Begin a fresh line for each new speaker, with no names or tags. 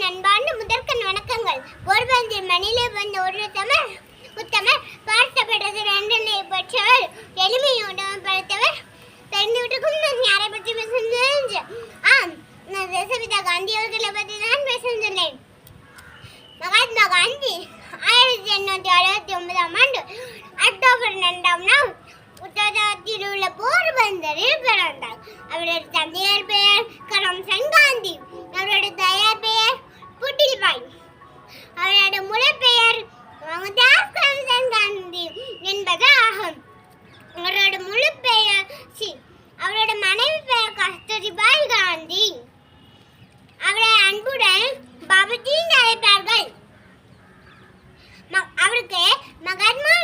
என் அன்பார்ந்த முதற்கண் வணக்கங்கள். ஒருவந்தி மணிலே வந்த ஒரு தமிழ் உத்தமர், பாட்டப்பட்டது ரெண்டனை பெற்றவர், எளிமையோடு படைத்தவர், தெரிந்துவிட்டுக்கும் நான் யாரை பற்றி பேசுகிறேன்? நான் தேசபிதா காந்தி அவர்களை பற்றி தான் பேசுகிறேன். மகாத்மா காந்தி 1869ஆம் ஆண்டு அக்டோபர் 2ஆம் நாள் உத்தரத்தில் உள்ள போர்பந்தரில் பிறந்தார். அவருடைய தந்தையார் பெயர் கரம்சந்த் காந்தி, அவருடைய தாயார் பெயர் புட்டில்பாய், அவருடைய முழு பெயர் மோகன்தாஸ் கரம்சந்த் காந்தி என்பது ஆகும். அவருடைய முழு பெயர் அவருடைய மனைவி பெயர் கஸ்தூரிபாய் காந்தி. அவரை அன்புடன் பாபுஜி அழைப்பார்கள். அவருக்கு மகாத்மா